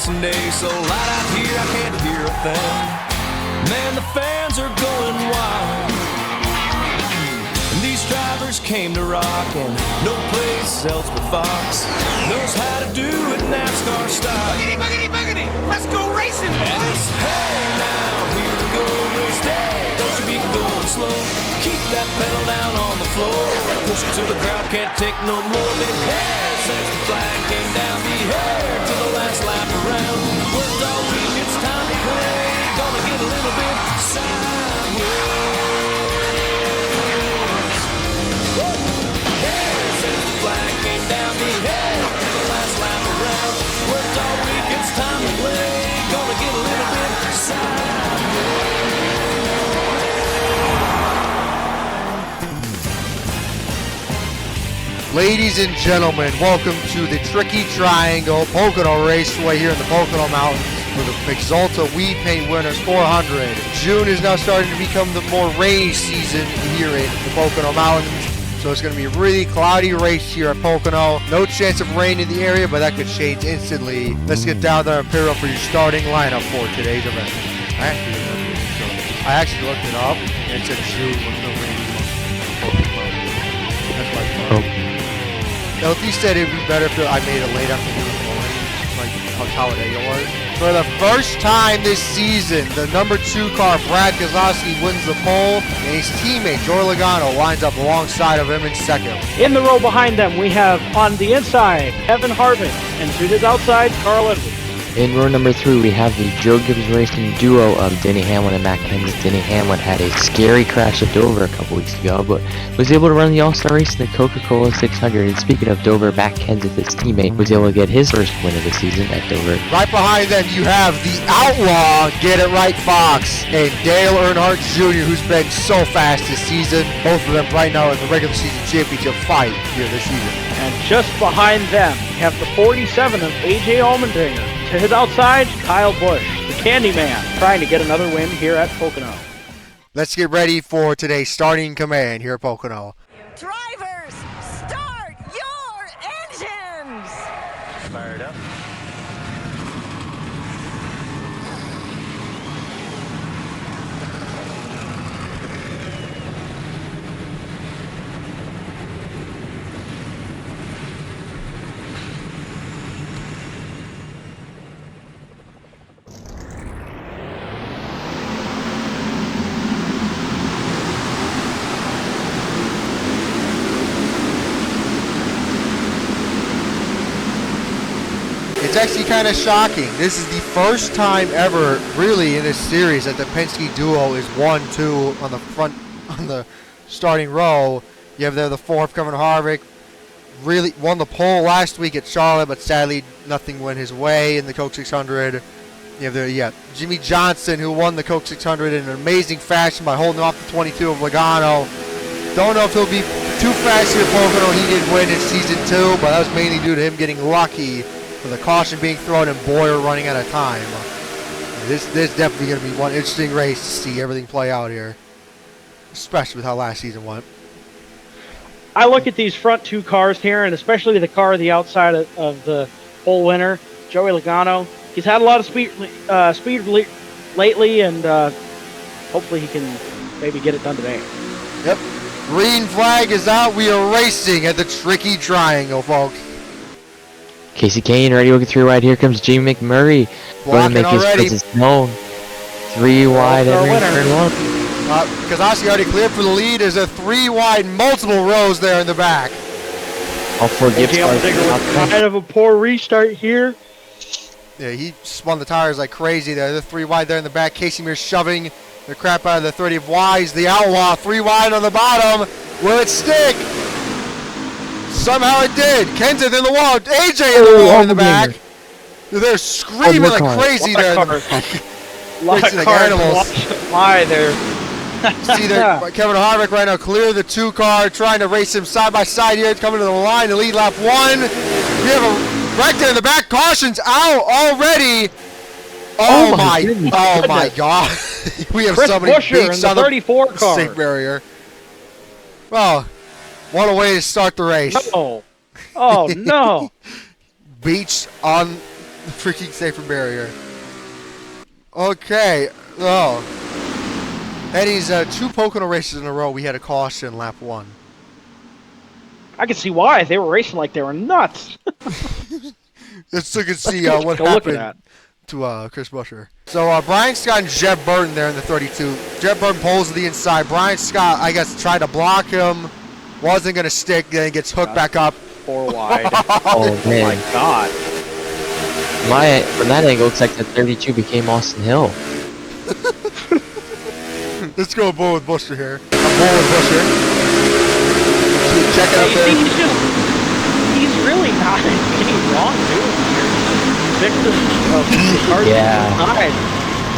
racing day, so loud out here I can't hear a thing. Man, the fans are going wild. And these drivers came to rock, and no place else but Fox knows how to do it NASCAR style. Buggity, buggity, buggity! Let's go racing, boys! Hey now, here we go, race day. Don't you be going slow. Keep that pedal down on the floor. Push it till the crowd can't take no more. Big hair since the flag came down. Be here to the last lap around. Worked all week, it's time to play. Gonna get a little bit sideways. Hair since the flag came down. Be here to the last lap around. Worked all week, it's time to play. Gonna get a little bit sideways. Ladies and gentlemen, welcome to the Tricky Triangle Pocono Raceway here in the Pocono Mountains for the Axalta We Paint Winners 400. June is now starting to become the more rainy season here in the Pocono Mountains, so it's going to be a really cloudy race here at Pocono. No chance of rain in the area, but that could change instantly. Let's get down there and pair up for your starting lineup for today's event. I actually looked it up, and it said June was no rainy month. That's my fault. Elliott said it would be better if I made it late afternoon morning, like how Talladega was. For the first time this season, the number 2 car, Brad Keselowski, wins the pole, and his teammate, Joey Logano, lines up alongside of him in second. In the row behind them, we have on the inside, Kevin Harvick, and to his outside, Carl Edwards. In row number 3, we have the Joe Gibbs Racing duo of Denny Hamlin and Matt Kenseth. Denny Hamlin had a scary crash at Dover a couple weeks ago, but was able to run the All-Star race in the Coca-Cola 600. And speaking of Dover, Matt Kenseth, his teammate, was able to get his first win of the season at Dover. Right behind them, you have the outlaw, Get It Right Fox, and Dale Earnhardt Jr., who's been so fast this season. Both of them right now in the regular season championship fight here this season. And just behind them, we have the 47 of A.J. Allmendinger. To his outside, Kyle Busch, the Candyman, trying to get another win here at Pocono. Let's get ready for today's starting command here at Pocono. Drivers, start your engines! Fired up. It's actually kind of shocking. This is the first time ever, really, in this series that the Penske duo is 1-2 on the front, on the starting row. You have there the 4th, Kevin Harvick, really won the pole last week at Charlotte, but sadly nothing went his way in the Coke 600. You have there, Jimmie Johnson, who won the Coke 600 in an amazing fashion by holding off the 22 of Logano. Don't know if he'll be too fast here at Pocono. He did win in season 2, but that was mainly due to him getting lucky for the caution being thrown and Boyer running out of time. This is definitely going to be one interesting race to see everything play out here, especially with how last season went. I look at these front 2 cars here, and especially the car the outside of the pole winner, Joey Logano. He's had a lot of speed lately, and hopefully he can maybe get it done today. Yep. Green flag is out. We are racing at the Tricky Triangle, folks. Kasey Kahne ready to get through right. Here comes Jamie McMurray. Going to make his presence known. 3 wide entering turn 1. Keselowski already cleared for the lead. There's a 3 wide, multiple rows there in the back. All 4 Gibbs cars. Kind of a poor restart here. Yeah, he spun the tires like crazy there. The 3 wide there in the back. Casey Mears shoving the crap out of the 30 of Wise. The outlaw 3 wide on the bottom. Will it stick? Somehow it did. Kenseth in the wall. AJ in the wall in the back. They're screaming like crazy there. A lot of cars fly there. See there, Kevin Harvick right now clear the 2 car, trying to race him side by side here, coming to the line to lead lap 1. We have a wreck there in the back. Caution's out already. Oh my God. We have so many beaks on the 34 car. safe barrier. Well, what a way to start the race. Oh no. Beach on freaking safer barrier. Okay. Oh. Eddie's 2 Pocono races in a row. We had a caution lap 1. I can see why. They were racing like they were nuts. Let's look and see what happened to Chris Buescher. So Brian Scott and Jeb Burton there in the 32. Jeb Burton pulls to the inside. Brian Scott, I guess, tried to block him. Wasn't going to stick. Then he gets hooked back up. 4 wide. Oh, man. My God. From that angle, it looks like the 32 became Austin Hill. Let's go bull with Buescher here. I'm bull with Buescher. Check it out there. He's really not anything wrong doing here. Victim of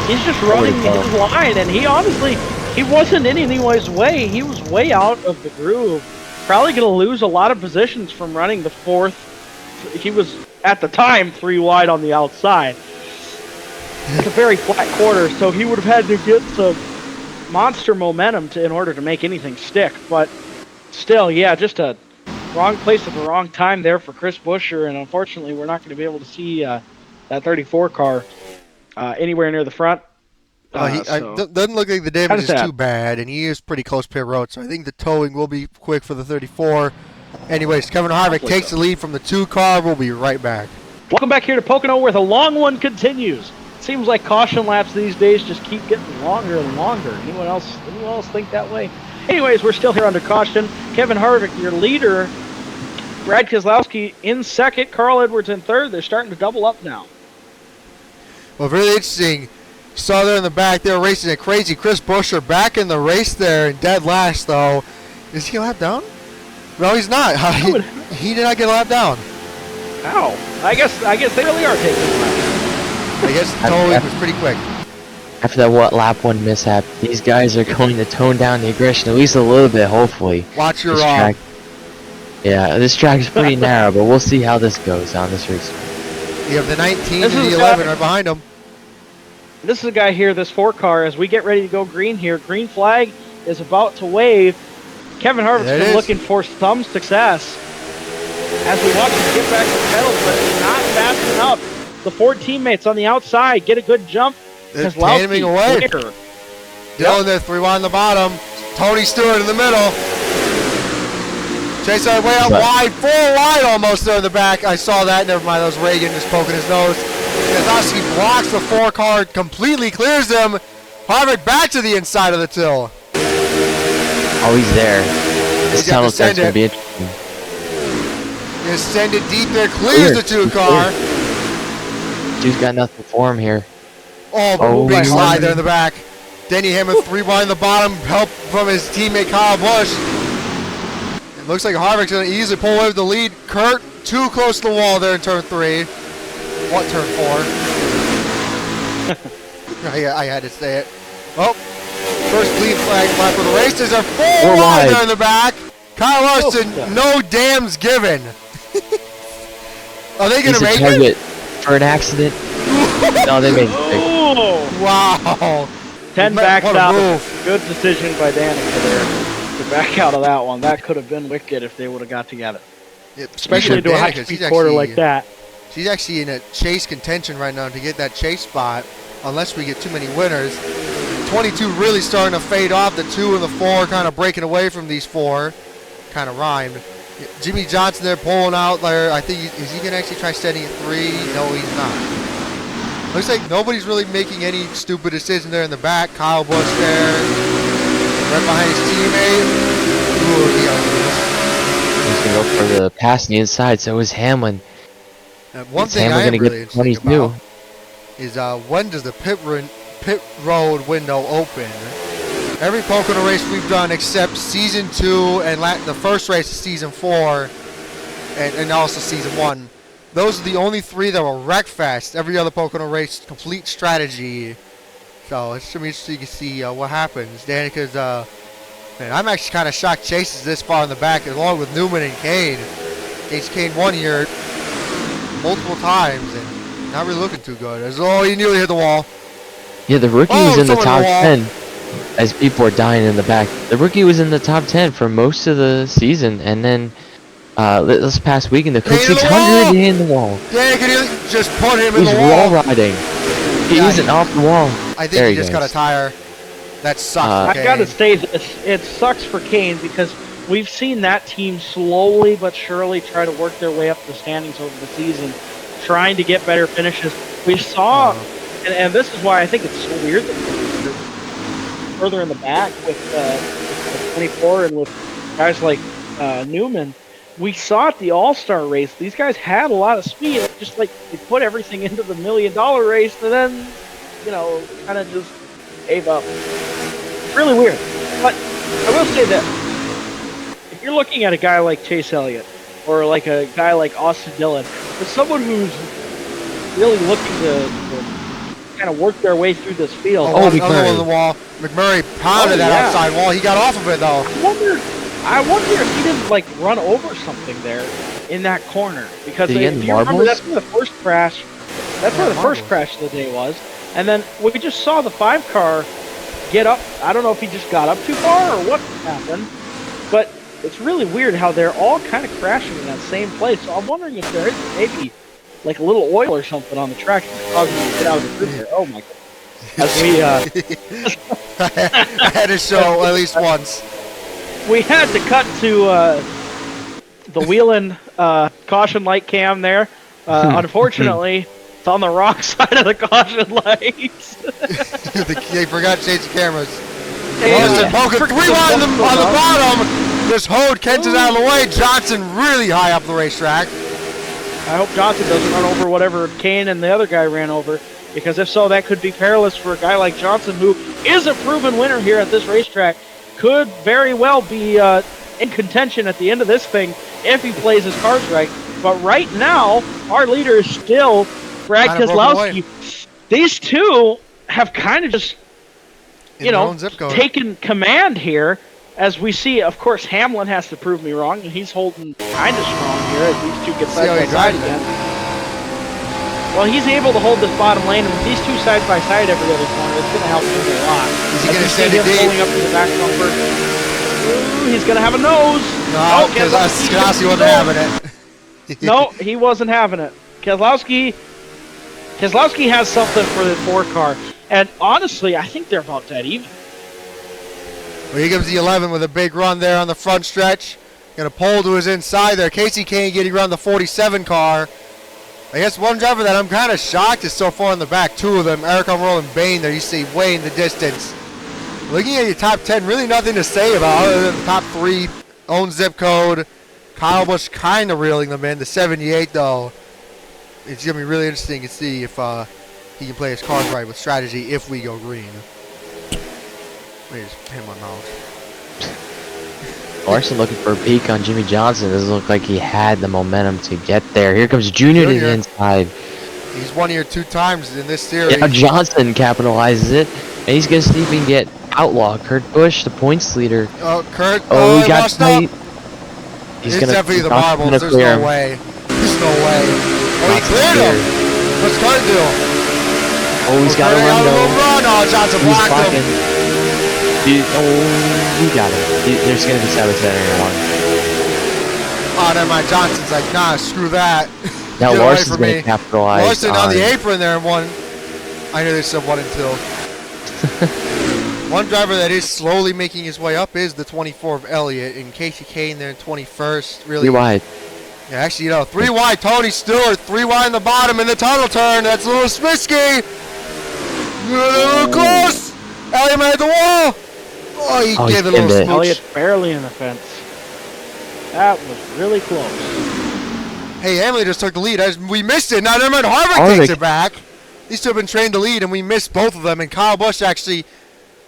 He's just running his line, and he honestly, he wasn't in anyone's way. He was way out of the groove. Probably going to lose a lot of positions from running the 4th. He was, at the time, 3 wide on the outside. It's a very flat quarter, so he would have had to get some monster momentum in order to make anything stick. But still, yeah, just a wrong place at the wrong time there for Chris Buescher, and unfortunately, we're not going to be able to see that 34 car anywhere near the front. Doesn't look like the damage is too bad, and he is pretty close pit road, so I think the towing will be quick for the 34. Anyways, Kevin Harvick takes the lead from the 2 car. We'll be right back. Welcome back here to Pocono, where the long one continues. Seems like caution laps these days just keep getting longer and longer. Anyone else think that way? Anyways, we're still here under caution. Kevin Harvick, your leader. Brad Keselowski in second. Carl Edwards in third. They're starting to double up now. Well, really interesting. Saw there in the back, they were racing it crazy. Chris Buescher back in the race there in dead last, though. Is he a lap down? No, he's not. He did not get a lap down. Ow. I guess they really are taking a lap. I guess the towing was pretty quick. After that lap 1 mishap, these guys are going to tone down the aggression at least a little bit, hopefully. Watch your track. Yeah, this track is pretty narrow, but we'll see how this goes on this race. You have the 19 and the 11 right behind him. This is a guy here, this 4 car, as we get ready to go green here. Green flag is about to wave. Kevin Harvick's been looking for some success. As we watch him get back to the pedals, but he's not fast enough. The 4 teammates on the outside get a good jump. They're tanning away. Dillon there, 3 wide on the bottom. Tony Stewart in the middle. Chase way out wide, 4 wide almost there in the back. I saw that. Never mind, that was Reagan just poking his nose. Keselowski blocks the 4 car, completely clears them. Harvick back to the inside of the till. Oh, he's there. This tunnel start's going to be interesting. Gonna send it deep there, clears the 2 car. Dude's got nothing for him here. Oh, big slide there in the back. Denny Hamlin 3 wide in the bottom, help from his teammate Kyle Busch. It looks like Harvick's going to easily pull away with the lead. Kurt, too close to the wall there in turn 3. What, turn 4? I had to say it. Oh, first clean flag lap of the race. There's a 4 wide there in the back. Kyle Larson, no dams given. Are they going to make it? For an accident? No, they made it. Wow. 10 backs out. Good decision by Danica there to back out of that one. That could have been wicked if they would have got together. Especially to a high-speed quarter like that. She's actually in a chase contention right now to get that chase spot, unless we get too many winners. 22 really starting to fade off. The 2 and the 4 kind of breaking away from these 4. Kind of rhymed. Jimmie Johnson there pulling out there. I think, is he going to actually try setting at 3? No, he's not. Looks like nobody's really making any stupid decision there in the back. Kyle Busch there. Right behind his teammate. He's going to go for the pass on the inside, so is Hamlin. One thing I am really interested about is when does the pit road window open? Every Pocono race we've done except Season 2 and the first race of Season 4 and also Season 1. Those are the only 3 that were wreck fast. Every other Pocono race, complete strategy. So it's going to be interesting to see what happens. Danica's, man, I'm actually kind of shocked Chase is this far in the back along with Newman and Kahne. Kahne won here multiple times and not really looking too good. He nearly hit the wall. Yeah, the rookie was in the top 10 as people are dying in the back. The rookie was in the top 10 for most of the season, and then this past weekend, the Coke Into the 600 wall! in the wall. Yeah, could you just put him in He's the wall? wall riding. He Yeah, isn't off the wall. I think There he he just got a goes. tire. That sucks. I for gotta Kane. say this. It sucks for Kane because we've seen that team slowly but surely try to work their way up the standings over the season, trying to get better finishes. We saw, and this is why I think it's so weird that they're further in the back with 24 and with guys like Newman. We saw at the All-Star race, these guys had a lot of speed. It's just like they put everything into the $1 million race and then, kind of just gave up. Really weird. But I will say that if you're looking at a guy like Chase Elliott or like a guy like Austin Dillon, for someone who's really looking to kind of work their way through this field. Oh, another one on the wall. McMurray pounded that outside wall. He got off of it though. I wonder if he didn't like run over something there in that corner because Did he get if you remember, marbles? that's where the first crash. That's where the first crash of the day was, and then we just saw the 5 car get up. I don't know if he just got up too far or what happened, but it's really weird how they're all kind of crashing in that same place. So I'm wondering if there is maybe like a little oil or something on the track that's causing you to get out of the group here. Oh my god! As we I had to show at least once. we had to cut to the wheeling caution light cam there. Unfortunately, it's on the wrong side of the caution lights. They forgot to change the cameras. Hey, Larson, Pocono, frick, 3 wide on the bottom. Just hold Kenseth out of the way. Johnson really high up the racetrack. I hope Johnson doesn't run over whatever Kane and the other guy ran over, because if so, that could be perilous for a guy like Johnson, who is a proven winner here at this racetrack. Could very well be in contention at the end of this thing if he plays his cards right. But right now, our leader is still Brad Kind of broken Keselowski. These two have kind of just, In their own zip code. taken command here. As we see, of course, Hamlin has to prove me wrong, and he's holding kind of strong here as these two get See how side he by side drives it. again. Well, he's able to hold this bottom lane, and with these two side by side every other corner, it's going to help him a lot. Is he As gonna we see send it him deep? pulling up to the back bumper. Ooh, he's going to have a nose. No, because Keselowski Keselowski wasn't having it. No, he wasn't having it. Keselowski has something for the 4 car, and honestly, I think they're about dead even. Well, here comes the 11 with a big run there on the front stretch. Going to pull to his inside there. Kasey Kahne getting around the 47 car. I guess one driver that I'm kind of shocked is so far in the back. 2 of them, Eric Almirola and Bain there. You see way in the distance. Looking at your top 10, really nothing to say about other than the top 3. Own zip code. Kyle Busch kind of reeling them in. The 78 though. It's going to be really interesting to see if he can play his cards right with strategy if we go green. Let me just hit my mouth. Larson looking for a peek on Jimmie Johnson. Doesn't look like he had the momentum to get there. Here comes Junior to the inside. He's won here 2 times in this series. Yeah, Johnson capitalizes it, and he's going to see if he can get outlaw Kurt Busch, the points leader. Oh, Kurt. Oh, he he got lost up. tight. He's It's gonna definitely the Johnson's marbles. gonna There's clear no him. way. There's no way. Oh, he Johnson's cleared him. clear. What's Kurt do? Oh, he's got a Kurt run out of though. the run. Oh, Johnson He's blocked blocking. him. He got it. There's going to be 7 center one. Oh, never mind. Johnson's like, nah, screw that. Now Get away Larson's from going me. to capitalize Larson on the apron there and won. I knew they said 1 and 2. One driver that is slowly making his way up is the 24 of Elliott, and Kasey Kahne there in 21st. Really 3 wide. Yeah, actually, 3 wide. Tony Stewart, 3 wide in the bottom in the tunnel turn. That's a little smisky. A little close. Elliott made the wall. Oh, he gave it a little skimmed it. smooch. Elliott barely in the fence. That was really close. Hey, Hamlin just took the lead. We missed it. Now, never mind. Harvick takes Harvick. it back. These two have been trained to lead, and we missed both of them. And Kyle Busch actually,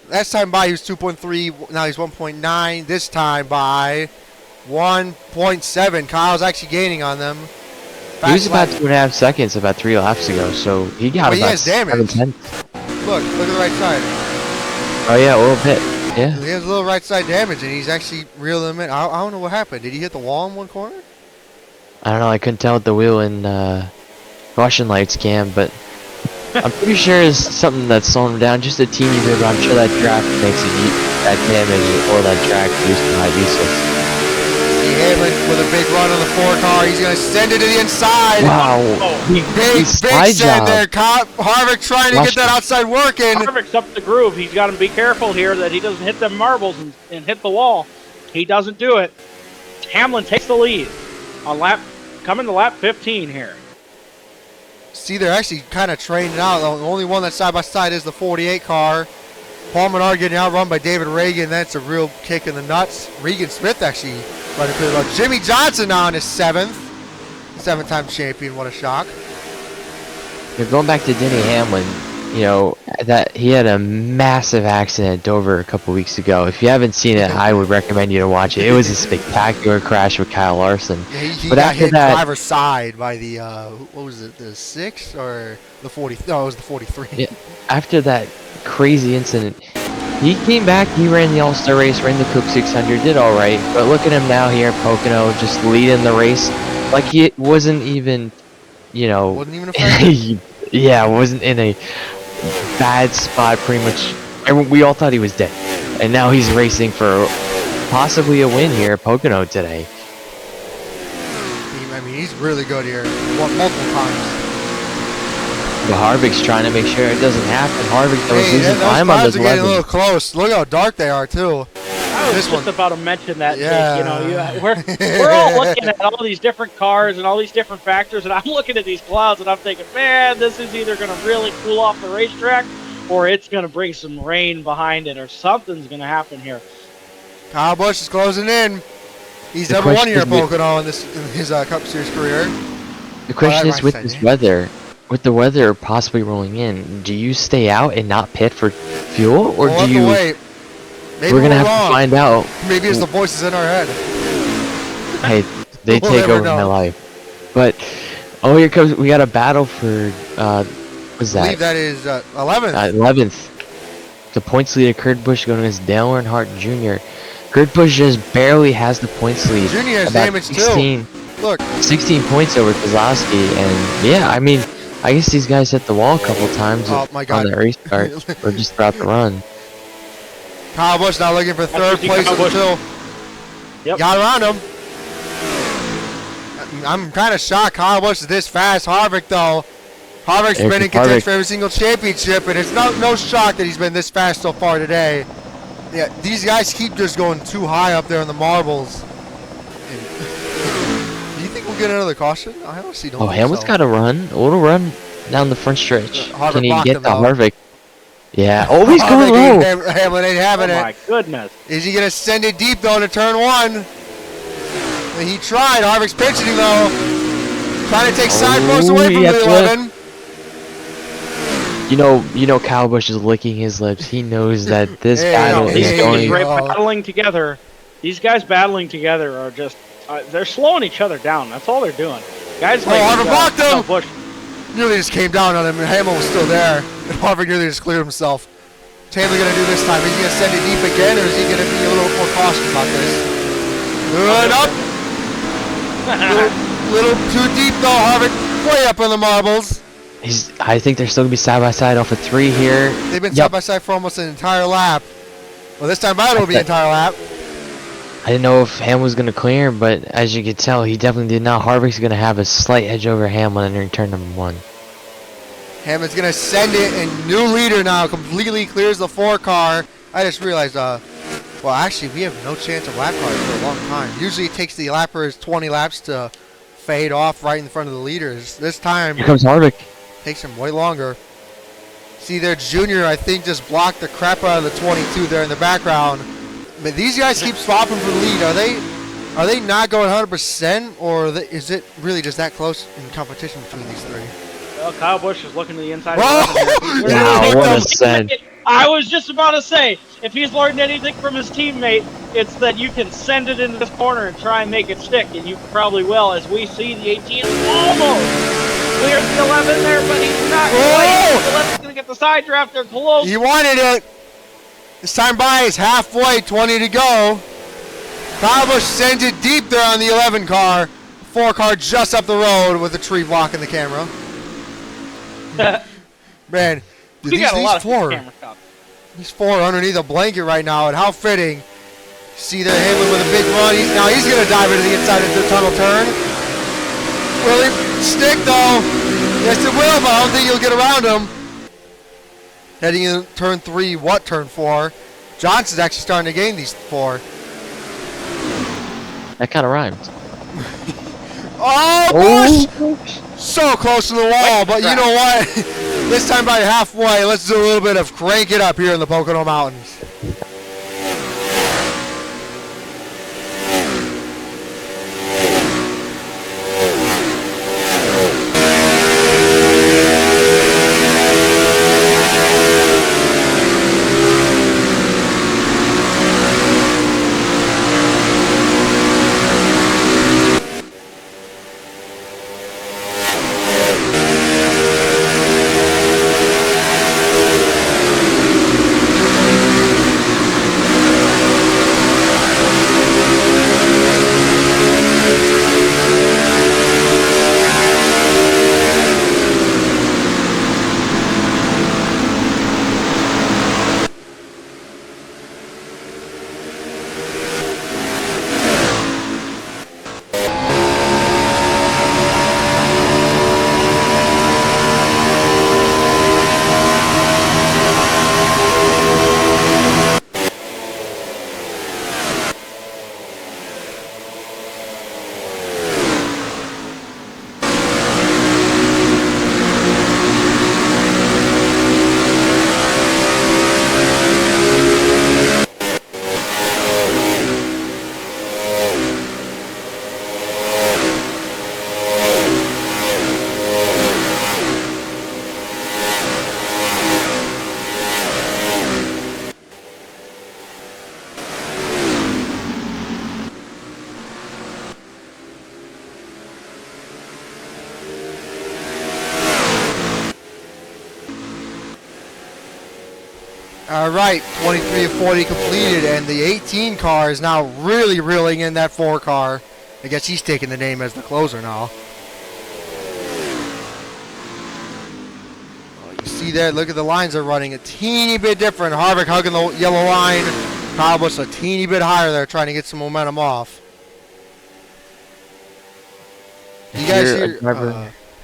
last time by he was 2.3. Now he's 1.9. This time by 1.7. Kyle's actually gaining on them. He was about Fast 2.5 seconds about 3 laps ago, so he got Well, he about has damage. 7 tenths. Look at the right side. Oh yeah, oil pit. Yeah. He has a little right side damage, and he's actually reeling him in. I don't know what happened. Did he hit the wall in one corner? I don't know, I couldn't tell with the wheel and caution lights cam, but I'm pretty sure it's something that's slowing him down, just a teeny bit, but I'm sure that draft makes it that damage or that track useless. See Hamlin with a big run on the 4 car. He's going to send it to the inside. Wow. Big send there. Harvick trying to get that outside working. Harvick's up the groove. He's got to be careful here that he doesn't hit them marbles and hit the wall. He doesn't do it. Hamlin takes the lead on coming to lap 15 here. See, they're actually kind of training out. The only one that's side by side is the 48 car. Paul Menard getting outrun by David Reagan. That's a real kick in the nuts. Regan Smith actually running pretty well. Jimmie Johnson now in his 7th-time champion. What a shock. You're going back to Denny Hamlin. You know, that he had a massive accident at Dover a couple weeks ago. If you haven't seen it, I would recommend you to watch it. It was a spectacular crash with Kyle Larson. Yeah, he but got after hit that, driver's side by the, what was it, the 6 or the 40? No, it was the 43. Yeah, after that crazy incident, he came back, he ran the All-Star race, ran the Cook 600, did all right. But look at him now here at Pocono, just leading the race. Like he wasn't even, you know, Wasn't even affected. yeah, wasn't in a bad spot pretty much. We all thought he was dead. And now he's racing for possibly a win here at Pocono today. I mean, he's really good here. Multiple times. But Harvick's trying to make sure it doesn't happen. Harvick was losing those time on clouds the are getting a 11. little close. Look how dark they are, too. I was just about to mention that. Yeah. You know, we're all looking at all these different cars and all these different factors, and I'm looking at these clouds and I'm thinking, man, this is either going to really cool off the racetrack or it's going to bring some rain behind it or something's going to happen here. Kyle Busch is closing in. He's number 1 here at Pocono in his Cup Series career. The question is with this weather, with the weather possibly rolling in, do you stay out and not pit for fuel, or do you? Wait. Maybe we're gonna have to find out. Maybe it's the voices in our head. Hey, they take over my life. But here comes. We got a battle for. What's that? I believe that is 11th. 11th. The points leader, Kurt Busch, going against Dale Earnhardt Jr. Kurt Busch just barely has the points lead. Junior has about damage 16, too. Look, 16 points over Keselowski, and yeah, I mean, I guess these guys hit the wall a couple times on the restart or just throughout the run. Kyle Busch now looking for 3rd place until got around him. I'm kind of shocked Kyle Busch is this fast. Harvick, though. Harvick's been in contention for every single championship, and it's no shock that he's been this fast so far today. Yeah, these guys keep just going too high up there in the marbles. Do you think we'll get another caution? I honestly don't think so. Hamlin's got a little run down the front stretch. Can he get to Harvick? Yeah. Oh, he's going low. Hamlin ain't having it. Oh, my goodness. Is he going to send it deep, though, to turn 1? He tried. Harvick's pitching him, though. Trying to take side post away from the 11. You know, Kyle Busch is licking his lips. He knows that this battle is going. Battling together. These guys battling together are just they're slowing each other down. That's all they're doing. Guys like Harvick blocked him. Busch. Nearly just came down on him, and Hamlin was still there. And Harvick nearly just cleared himself. What's Hamlin going to do this time? Is he going to send it deep again, or is he going to be a little more cautious about this? Good up. little too deep, though. Harvick way up on the marbles. I think they're still going to be side by side off of 3 here. They've been side by side for almost an entire lap. Well, this time out it'll be an entire lap. I didn't know if Hamlin was going to clear, but as you can tell, he definitely did not. Harvick's going to have a slight edge over Hamlin in turn number 1. Hamlin's going to send it, and new leader now completely clears the 4 car. I just realized, well, actually, we have no chance of lap cars for a long time. Usually it takes the lappers 20 laps to fade off right in front of the leaders. This time, here comes Harvick. Takes him way longer. See there, Junior, I think, just blocked the crap out of the 22 there in the background. But these guys keep swapping for the lead. Are they not going 100%, or is it really just that close in competition between these 3? Well, Kyle Busch is looking to the inside. Wow, what a send. I was just about to say, if he's learned anything from his teammate, it's that you can send it into this corner and try and make it stick, and you probably will, as we see the 18 almost clears the 11 there, but he's not quite. The 11's going to get the side draft there close. He wanted it. This time by is halfway, 20 to go. Kyle Busch sends it deep there on the 11 car. 4 car just up the road with a tree blocking the camera. Man, these 4 underneath a blanket right now, and how fitting. See there, Hamlin with a big run. Now he's going to dive into the inside of the tunnel turn. Will he stick though? Yes, it will, but I don't think he'll get around him. Heading in turn 3, what turn 4? Johnson's actually starting to gain these 4. That kind of rhymes. Oh, Busch! So close to the wall, but you know what? This time by halfway, let's do a little bit of crank it up here in the Pocono Mountains. All right, 23 of 40 completed, and the 18 car is now really reeling in that 4 car. I guess he's taking the name as the closer now. Oh, you see there, look at the lines they're running a teeny bit different. Harvick hugging the yellow line. Kyle Busch a teeny bit higher there, trying to get some momentum off. You guys hear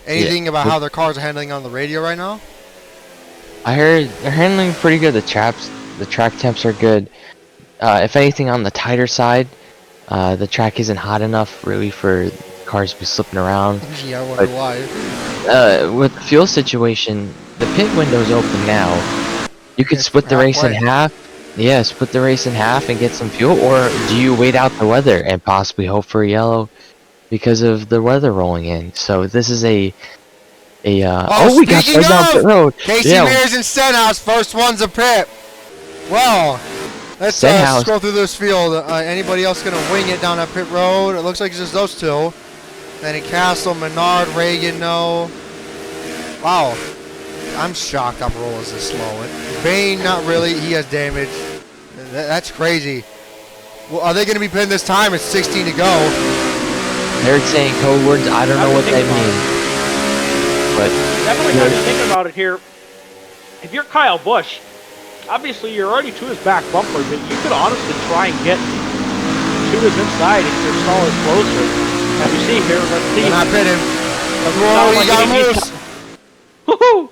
anything about how their cars are handling on the radio right now? I heard they're handling pretty good. The track temps are good. If anything, on the tighter side, the track isn't hot enough really for cars to be slipping around. Yeah, I wonder why. With the fuel situation, the pit window's open now. You could split the race in half. Yeah, split the race in half and get some fuel, or do you wait out the weather and possibly hope for a yellow because of the weather rolling in? So this is we got slowed down pit road. Kasey Mears and Stenhouse, first one's a pit. Well, let's scroll through this field. Anybody else going to wing it down that pit road? It looks like it's just those two. Then Castle, Menard, Reagan, no. Wow, I'm shocked Almirola is slow. Bain, not really. He has damage. That's crazy. Well, are they going to be pitting this time? It's 16 to go. They're saying code words. I don't know what that means. But definitely got to think about it here. If you're Kyle Busch, obviously you're already to his back bumper, but you could honestly try and get to his inside if you're solid closer. As you see here, let's see. They're not pitting. Whoa, he got loose. Woohoo!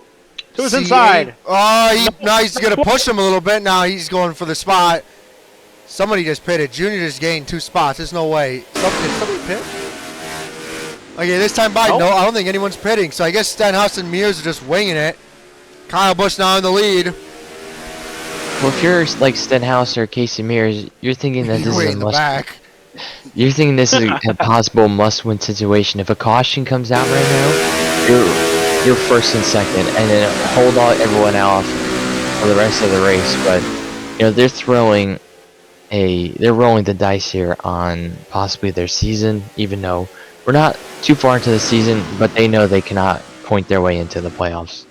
To his inside. Oh, now he's going to push him a little bit. Now he's going for the spot. Somebody just pitted. Junior just gained 2 spots. There's no way. Did somebody pit? Okay, this time by, no, I don't think anyone's pitting. So I guess Stenhouse and Mears are just winging it. Kyle Busch now in the lead. Well, if you're like Stenhouse or Kasey Mears, you're thinking that this is a must. You're thinking this is a possible must-win situation. If a caution comes out right now, you're first and second, and then hold everyone off for the rest of the race. But you know they're rolling the dice here on possibly their season, even though we're not too far into the season, but they know they cannot point their way into the playoffs.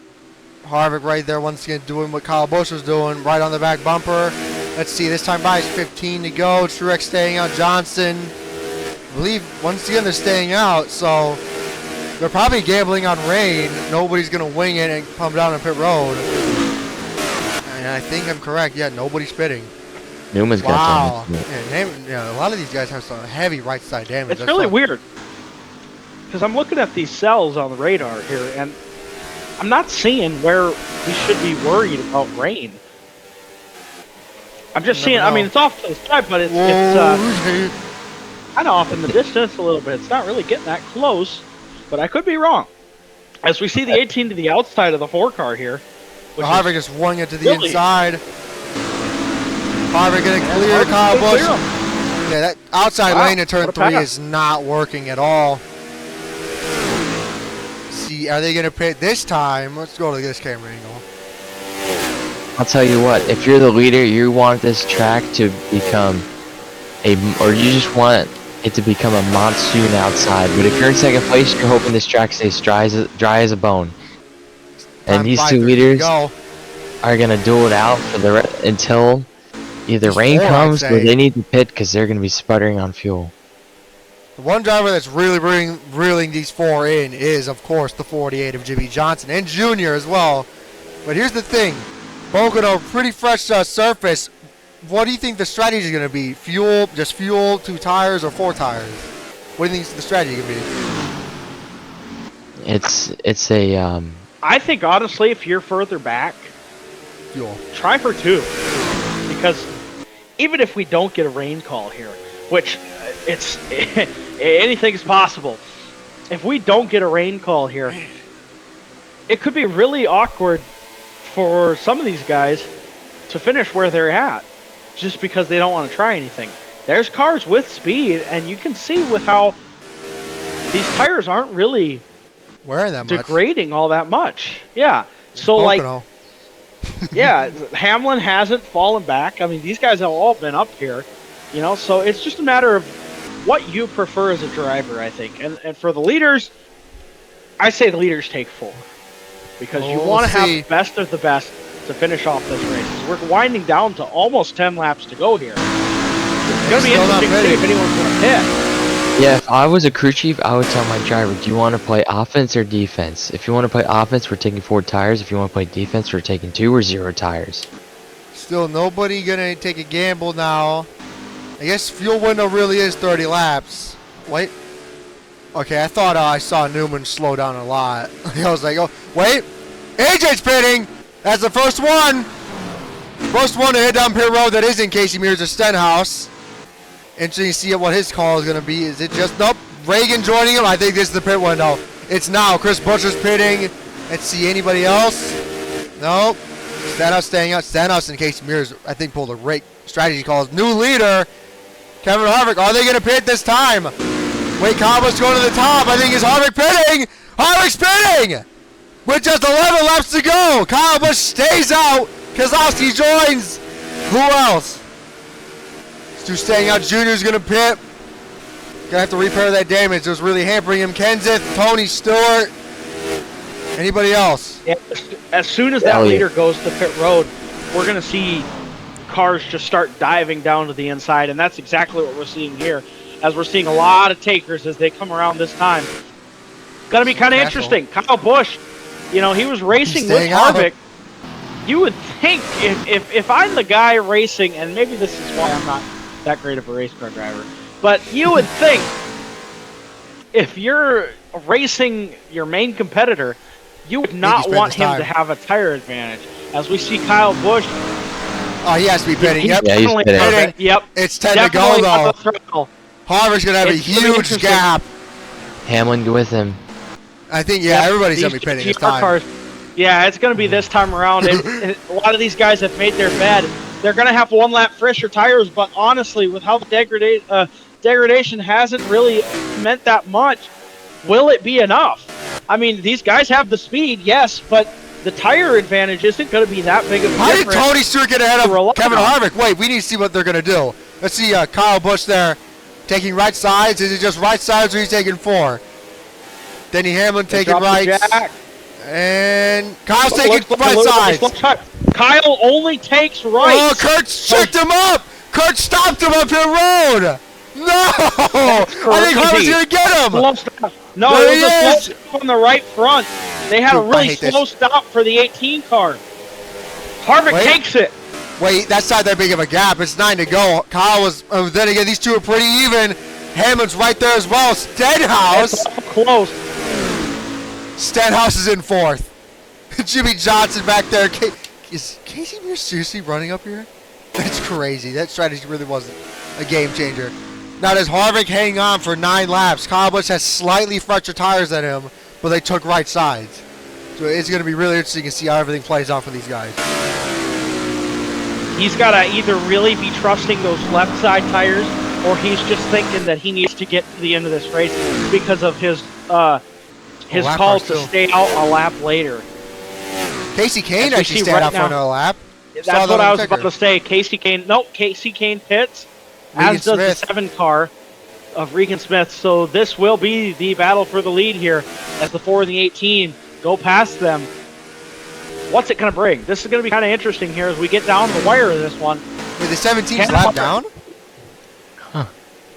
Harvick right there once again doing what Kyle Busch was doing, right on the back bumper. Let's see, this time by is 15 to go. Truex staying out. Johnson, I believe once again they're staying out, so they're probably gambling on rain. Nobody's going to wing it and come down on pit road. And I think I'm correct. Yeah, nobody's pitting. Newman's Wow. got some. Yeah, a lot of these guys have some heavy right side damage. It's That's really like- weird. Because I'm looking at these cells on the radar here, and I'm not seeing where we should be worried about rain. I'm just seeing, I mean, it's off to the side, but it's kind of off in the distance a little bit. It's not really getting that close, but I could be wrong. As we see the 18 to the outside of the 4 car here. Harvick just won it to the really- inside. Harvick gonna clear Kyle Busch. Yeah, that outside Wow, lane in turn what a 3 pass. is not working at all. See, are they gonna pit this time? Let's go to this camera angle. I'll tell you what, if you're the leader, you want this track to become or you just want it to become a monsoon outside. But if you're in second place, you're hoping this track stays dry as a bone. And these two leaders are gonna duel it out for until either rain comes or they need to pit because they're gonna be sputtering on fuel. The one driver that's really reeling these 4 in is, of course, the 48 of Jimmie Johnson and Jr. as well. But here's the thing. Pocono, pretty fresh surface. What do you think the strategy is going to be? Fuel, just fuel, 2 tires, or 4 tires? What do you think the strategy going to be? It's a I think, honestly, if you're further back, Fuel. try for 2. Because even if we don't get a rain call here, which it's anything is possible. If we don't get a rain call here, it could be really awkward for some of these guys to finish where they're at just because they don't want to try anything. There's cars with speed, and you can see with how these tires aren't really wearing that much. Degrading all that much. Yeah. So, Pocono. yeah, Hamlin hasn't fallen back. I mean, these guys have all been up here, you know, so it's just a matter of what you prefer as a driver, I think. And for the leaders, I say the leaders take 4. Because you want to have the best of the best to finish off this race. We're winding down to almost 10 laps to go here. It's going to be interesting to see if anyone's going to hit. Yeah, if I was a crew chief, I would tell my driver, do you want to play offense or defense? If you want to play offense, we're taking 4 tires. If you want to play defense, we're taking 2 or 0 tires. Still nobody going to take a gamble now. I guess fuel window really is 30 laps. Wait. Okay, I thought I saw Newman slow down a lot. I was like, oh, wait. AJ's pitting. That's the first one. First one to hit down pit road that isn't Casey Mears or Stenhouse. Interesting to see what his call is going to be. Is it just, nope, Reagan joining him? I think this is the pit window. It's now. Chris Buescher's pitting. Let's see, anybody else? Nope. Stenhouse staying out. Stenhouse and Casey Mears, I think, pulled a great strategy calls. New leader, Kevin Harvick. Are they going to pit this time? Wait, Cobble's going to the top. I think is Harvick pitting. Harvick's pitting! With just 11 laps to go. Kyle Busch stays out. Keselowski joins. Who else? Stu staying out. Junior's going to pit. Going to have to repair that damage. It was really hampering him. Kenseth, Tony Stewart. Anybody else? Yeah, as soon as that leader goes to pit road, we're going to see cars just start diving down to the inside, and that's exactly what we're seeing here, as we're seeing a lot of takers as they come around this time. Going to be kind of interesting. Kyle Busch, you know, he was racing with Harvick. You would think if I'm the guy racing, and maybe this is why I'm not that great of a race car driver, but you would think if you're racing your main competitor, you would not want him to have a tire advantage. As we see Kyle Busch. Oh, he has to be pitting. Yep. Yeah, he's pitting. Yep. It's 10 to go, though. Harvick's going to have a huge gap. Hamlin with him. I think, yeah, everybody's going to be pitting this time. Yeah, it's going to be this time around. And a lot of these guys have made their bed. They're going to have 1 lap fresher tires, but honestly, with how the degradation hasn't really meant that much, will it be enough? I mean, these guys have the speed, yes, but the tire advantage isn't going to be that big of a difference. How did Tony Stewart get ahead of Kevin Harvick? Wait, we need to see what they're going to do. Let's see Kyle Busch there taking right sides. Is it just right sides or he's taking 4? Denny Hamlin taking rights. And Kyle's taking right sides. Kyle only takes rights. Oh, Kurt checked him up. Kurt stopped him up pit road. No! I think Harvick's going to get him. No, it was a slow stop on the right front. They had a really slow stop for the 18 car. Harvick takes it. Wait, that's not that big of a gap. It's 9 to go. Kyle was. Then again, these two are pretty even. Hamlin's right there as well. Stenhouse. Close. Stenhouse is in 4th. Jimmie Johnson back there. Is Kasey Kahne seriously running up here? That's crazy. That strategy really wasn't a game changer. Now does Harvick hang on for 9 laps? Kyle Busch has slightly fresher tires than him, but they took right sides. So it's going to be really interesting to see how everything plays out for these guys. He's got to either really be trusting those left side tires, or he's just thinking that he needs to get to the end of this race because of his call to stay out a lap later. Kasey Kahne actually stayed out for another lap. That's what I was about to say. Kasey Kahne pits, as does the 7 car of Regan Smith. So this will be the battle for the lead here as the 4 and the 18 go past them. What's it going to bring? This is going to be kind of interesting here as we get down the wire of this one. Wait, the 17's lap down? Huh.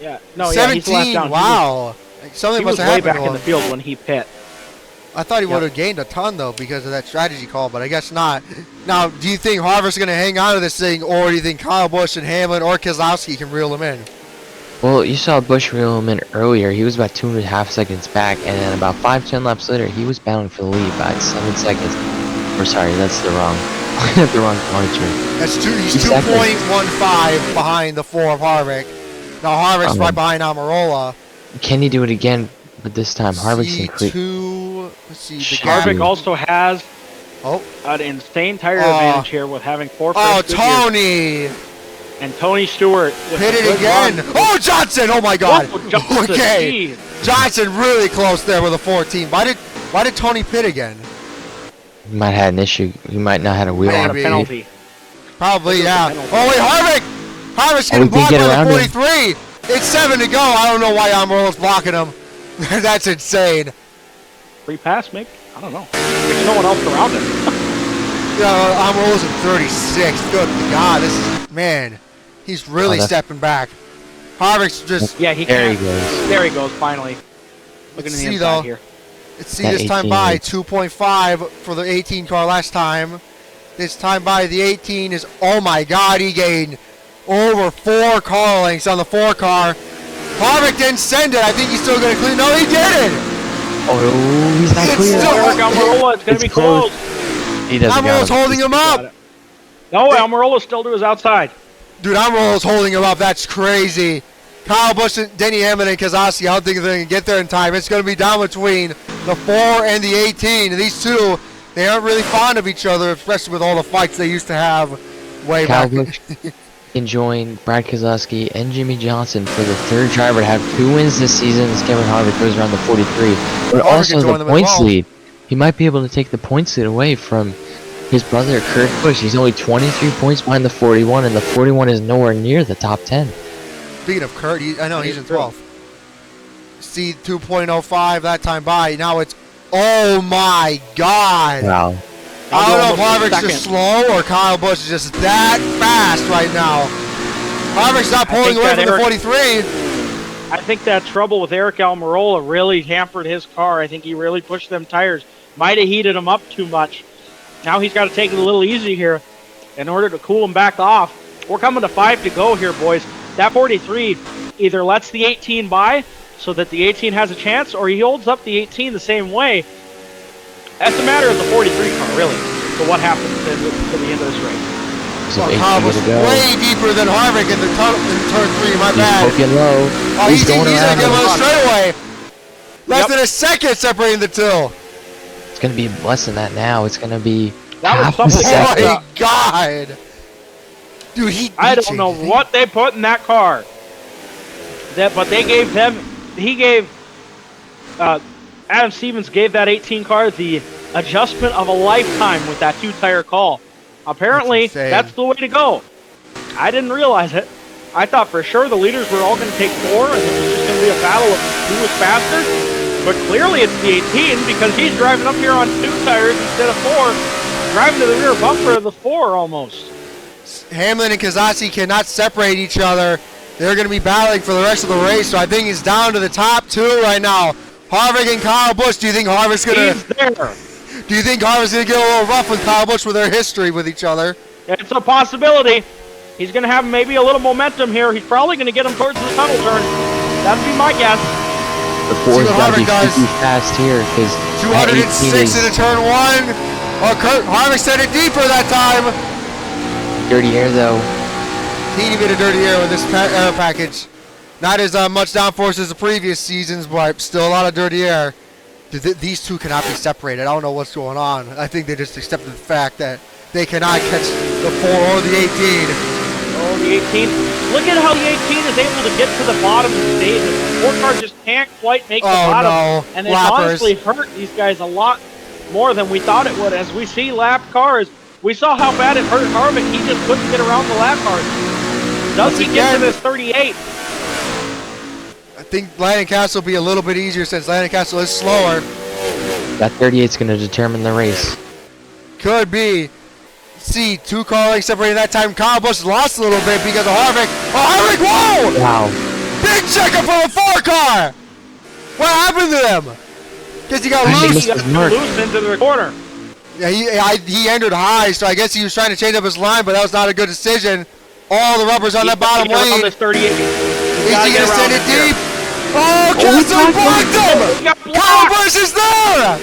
Yeah. No, 17, yeah, he's lap down. wow. Something must have happened. He was way back in the field when he pit. I thought he would have gained a ton, though, because of that strategy call, but I guess not. Now, do you think Harvick's going to hang on to this thing, or do you think Kyle Busch and Hamlin or Keselowski can reel him in? Well, you saw Busch reel him in earlier. He was about 2.5 seconds back, and then about 5-10 laps later, he was battling for the lead by 7 seconds. Or sorry, that's the wrong margin. That's he's 2.15 behind the 4 of Harvick. Now Harvick's right behind Almirola. Can he do it again? But this time, Harvick's C2. Let's see. Harvick also has an insane tire advantage here with having 4 first Tony! And Tony Stewart. Hit it again. Run. Oh, Johnson! Oh, my God. Whoa, Johnson, okay. Geez. Johnson really close there with a 14. Why did Tony pit again? He might have had an issue. He might not have a wheel on a penalty. Probably, yeah. Oh, wait, Harvick! Harvick's getting blocked by the 43. It's 7 to go. I don't know why Almirola's blocking him. That's insane. Free pass, maybe? I don't know. There's no one else around him. Almirola's in 36. Good God, this is, man, he's really stepping back. Harvick's just... Yeah, he there can. He goes. There he goes, finally. Looking at the inside here. Let's see this time by 2.5 for the 18 car last time. This time by the 18 is, oh my God, he gained over 4 car lengths on the 4 car. Harvick didn't send it. I think he's still going to clear. No, he didn't. Oh, he's not clear. It's going to be close. He doesn't Almirola's holding him up. No, Almirola's still to his outside. Dude, Almirola's holding him up. That's crazy. Kyle Busch, Denny Hamlin, and Keselowski, I don't think they're going to get there in time. It's going to be down between the 4 and the 18. And these two, they aren't really fond of each other, especially with all the fights they used to have way back. Enjoying Brad Keselowski and Jimmie Johnson for the 3rd driver to have 2 wins this season as Kevin Harvick goes around the 43. But also the points lead. He might be able to take the points lead away from his brother Kurt Busch. He's only 23 points behind the 41, and the 41 is nowhere near the top 10. Speaking of Kurt, I know he's in 12th. See 2.05 that time by. Now it's, oh my God. Wow. I don't know if Harvick's just slow or Kyle Busch is just that fast right now. Harvick's not pulling away from the 43. I think that trouble with Eric Almirola really hampered his car. I think he really pushed them tires. Might have heated him up too much. Now he's got to take it a little easy here in order to cool him back off. We're coming to 5 to go here, boys. That 43 either lets the 18 by so that the 18 has a chance, or he holds up the 18 the same way. That's a matter of the 43 car, really, for what happens to the end of this race. Well, Kyle was way deeper than Harvick in turn 3, my bad. He's poking low. Oh, he's going to get a little straightaway. Less than a second separating the two. It's going to be less than that now. It's going to be half a second. Oh, my God. Dude, I don't know what they put in that car. But they gave them, Adam Stevens gave that 18 car the adjustment of a lifetime with that 2-tire call. Apparently, that's the way to go. I didn't realize it. I thought for sure the leaders were all going to take 4 and it was just going to be a battle of who was faster. But clearly it's the 18 because he's driving up here on 2 tires instead of 4, driving to the rear bumper of the 4 almost. Hamlin and Keselowski cannot separate each other. They're going to be battling for the rest of the race, so I think it's down to the top 2 right now. Harvick and Kyle Busch. Do you think Harvick's going to... He's there. Do you think Harvick's going to get a little rough with Kyle Busch with their history with each other? It's a possibility. He's going to have maybe a little momentum here. He's probably going to get him towards the tunnel turn. That'd be my guess. The Ford's what got to be Harvick does. pretty fast here because 206 into turn 1. Oh, Harvick sent it deeper that time. dirty air though. Teeny bit of dirty air with this air package. Not as much downforce as the previous seasons, but still a lot of dirty air. These two cannot be separated. I don't know what's going on. I think they just accepted the fact that they cannot catch the 4 or the 18. Oh, the 18. Look at how the 18 is able to get to the bottom and stay. The 4 car just can't quite make the bottom. No. And it Lappers. honestly hurt these guys a lot more than we thought it would. As we see lap cars, we saw how bad it hurt Harvick. He just couldn't get around the lap cars. Does he get to this 38? I think Landon Castle will be a little bit easier since Landon Castle is slower. That 38 is going to determine the race. Could be. See, 2 car lengths separating that time. Kyle Busch lost a little bit because of Harvick. Oh, Harvick, whoa! Wow. Big checkup for the 4 car! What happened to them? Guess he got loose. He got loose into the corner. Yeah, he entered high, so I guess he was trying to change up his line, but that was not a good decision. All the rubber's on that bottom lane. This 38. Is he going to send it deep? Oh, Kenseth blocked him! Kyle Busch is there!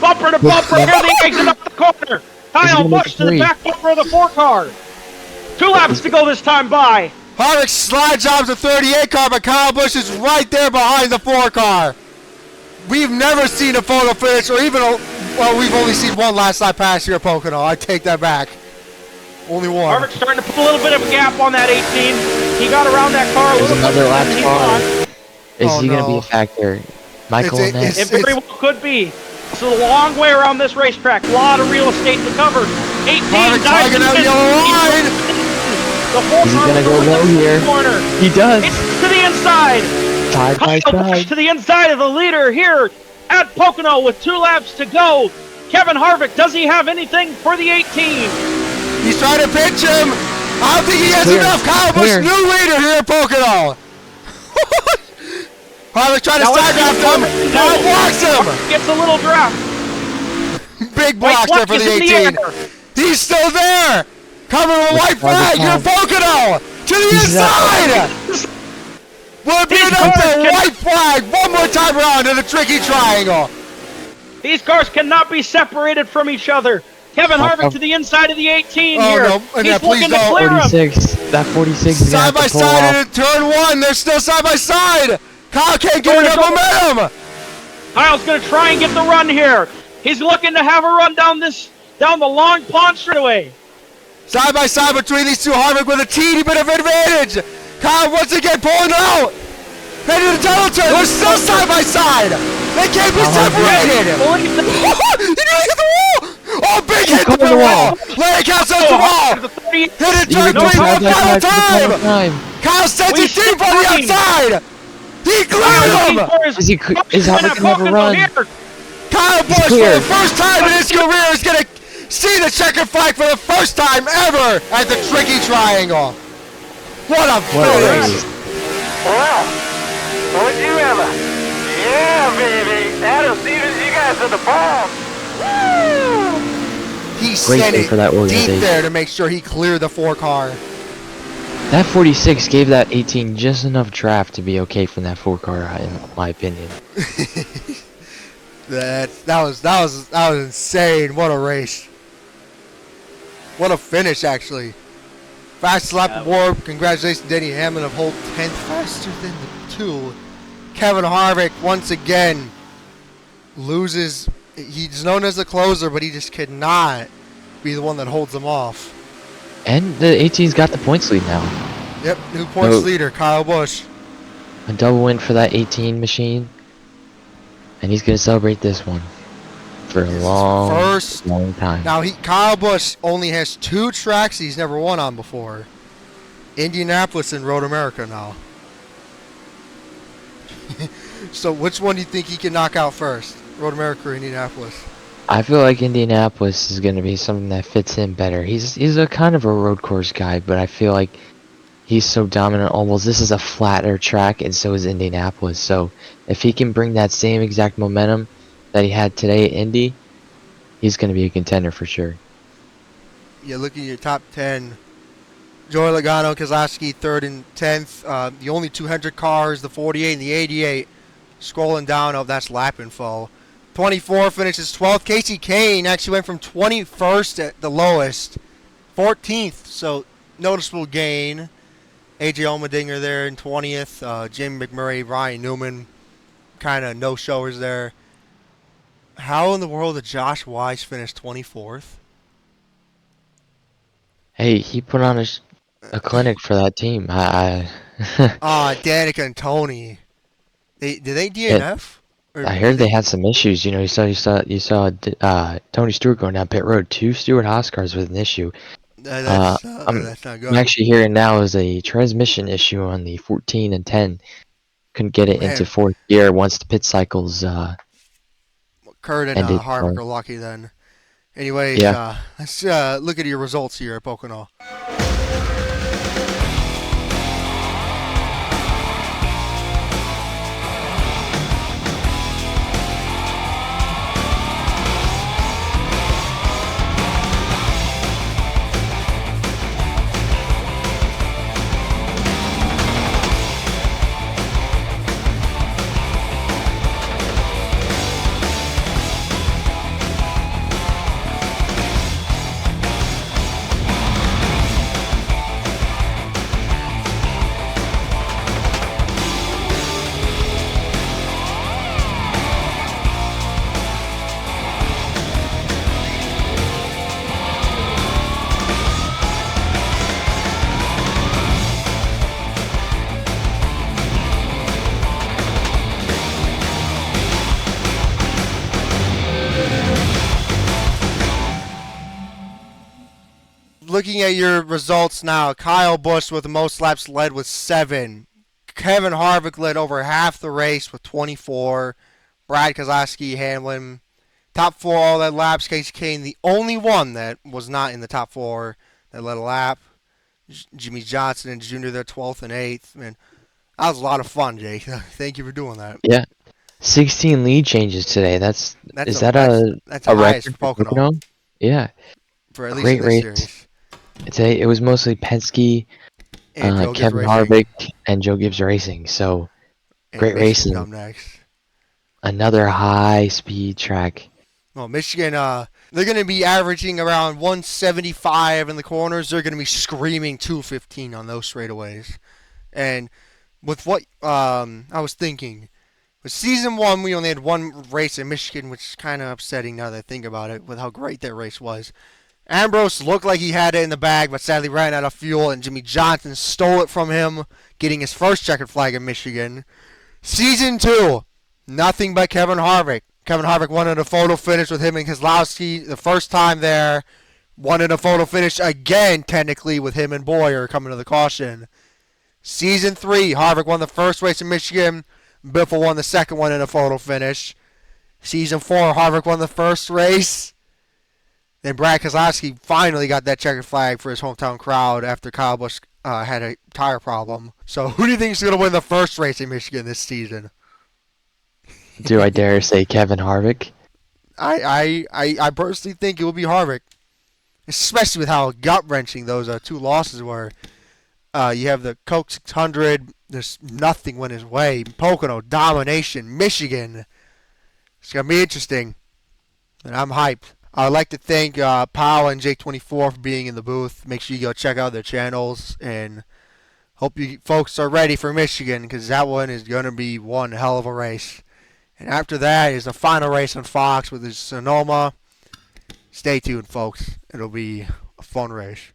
Bumper to bumper, here they exit up the corner. Kyle Busch to the back bumper of the 4 car. 2 laps to go this time by. Harvick slide jobs the 38 car, but Kyle Busch is right there behind the 4 car. We've never seen a photo finish, or even well, we've only seen one last lap pass here at Pocono. I take that back. Only one. Harvick's starting to put a little bit of a gap on that 18. He got around that car a little bit. Another lap car. Is Oh, he going to be no. a factor? Michael and Ness. It very well could be. It's a long way around this racetrack. A lot of real estate to cover. 18 Harvick tagging out yellow line. The 4 He's car going to go low here. corner. He does. It's to the inside. Side by Kyle Busch side. to the inside of the leader here at Pocono with 2 laps to go. Kevin Harvick, does he have anything for the 18? He's trying to pinch him. I don't think he has enough. Kyle Busch, new leader here at Pocono. Harvick trying to side draft him. Kyle blocks him. Gets a little draft. Big blocks there for the 18. He's still there. Coming with a white flag here at Pocono. To the inside. Will it be another white flag? One more time around in the tricky triangle. These cars cannot be separated from each other. Kevin Harvick to the inside of the 18 Oh, here. no. And He's please looking to don't. clear him. 46. That 46 is Side going by to pull off. side in turn 1. They're still side by side. Kyle can't get enough momentum. Kyle's going to try and get the run here. He's looking to have a run down the long pond straightaway. Side by side between these two. Harvick with a teeny bit of advantage. Kyle once again pulling out. Heading to the tunnel turn. They're still side by side. They can't be separated. He nearly hit the wall. Oh, big hit to the wall. Landon Castle hits the wall. Hit it turn 3 for the final time. Kyle sends it deep on the outside. He cleared him. Is Harvick going to have a run? Kyle Busch, for the first time in his career, is going to see the checkered flag for the first time ever at the Tricky Triangle. What a finish! Wow. Would you ever? Yeah, baby. Adam Stevens, you guys are the bomb. Woo! He Great sent day it for that deep organization. there to make sure he cleared the 4 car. That 46 gave that 18 just enough draft to be okay from that 4 car, in my opinion. That was insane. What a race. What a finish, actually. Fastest lap award. Congratulations, Denny Hamlin of whole 10th faster than the 2. Kevin Harvick once again loses. He's known as the closer, but he just could not be the one that holds them off. And the 18's got the points lead now. Yep, new points leader, Kyle Busch. A double win for that 18 machine. And he's going to celebrate this one for a long time. Now, Kyle Busch only has 2 tracks he's never won on before. Indianapolis and Road America now. So which one do you think he can knock out first? Road America or Indianapolis? I feel like Indianapolis is going to be something that fits him better. He's a kind of a road course guy, but I feel like he's so dominant almost. This is a flatter track, and so is Indianapolis. So if he can bring that same exact momentum that he had today at Indy, he's going to be a contender for sure. you look at your top 10. Joey Logano, Keselowski, 3rd and 10th. The only 200 cars, the 48 and the 88. Scrolling down, that's lap info. 24 finishes 12th. Kasey Kahne actually went from 21st at the lowest, 14th, so noticeable gain. AJ Allmendinger there in 20th. Jim McMurray, Ryan Newman, kind of no-showers there. How in the world did Josh Wise finish 24th? Hey, he put on a clinic for that team. Danica and Tony. Did they DNF? I heard they had some issues. You know, you saw Tony Stewart going down pit road. 2 Stewart Haas cars with an issue. That's not good. I'm actually hearing now is a transmission issue on the 14 and 10. Couldn't get it into 4th gear once the pit cycles. Kurt and Harvick are lucky then. Anyways, let's look at your results here at Pocono. Looking at your results now, Kyle Busch with the most laps led with 7. Kevin Harvick led over half the race with 24. Brad Keselowski, Hamlin, top 4 all led laps. Kasey Kahne, the only one that was not in the top 4 that led a lap. Jimmie Johnson and Jr. there 12th and 8th. Man, that was a lot of fun, Jake. Thank you for doing that. Yeah, 16 lead changes today. That's a record for Pocono? Yeah, for at least in this series. Today it was mostly Penske, Kevin Harvick, and Joe Gibbs Racing. So great racing. Next. Another high-speed track. Well, Michigan, they're going to be averaging around 175 in the corners. They're going to be screaming 215 on those straightaways. And with what I was thinking, with season 1, we only had 1 race in Michigan, which is kind of upsetting now that I think about it, with how great that race was. Ambrose looked like he had it in the bag, but sadly ran out of fuel, and Jimmie Johnson stole it from him, getting his first checkered flag in Michigan. Season 2, nothing but Kevin Harvick. Kevin Harvick wanted a photo finish with him and Keselowski the first time there. Wanted a photo finish again, technically, with him and Boyer coming to the caution. Season 3, Harvick won the first race in Michigan. Biffle won the second one in a photo finish. Season 4, Harvick won the first race. Then Brad Keselowski finally got that checkered flag for his hometown crowd after Kyle Busch had a tire problem. So who do you think is going to win the first race in Michigan this season? Do I dare say Kevin Harvick? I personally think it will be Harvick, especially with how gut-wrenching those 2 losses were. You have the Coke 600. There's nothing went his way. Pocono, domination. Michigan. It's going to be interesting. And I'm hyped. I'd like to thank Powell and Jake24 for being in the booth. Make sure you go check out their channels. And hope you folks are ready for Michigan, because that one is going to be one hell of a race. And after that is the final race on Fox with Sonoma. Stay tuned, folks. It'll be a fun race.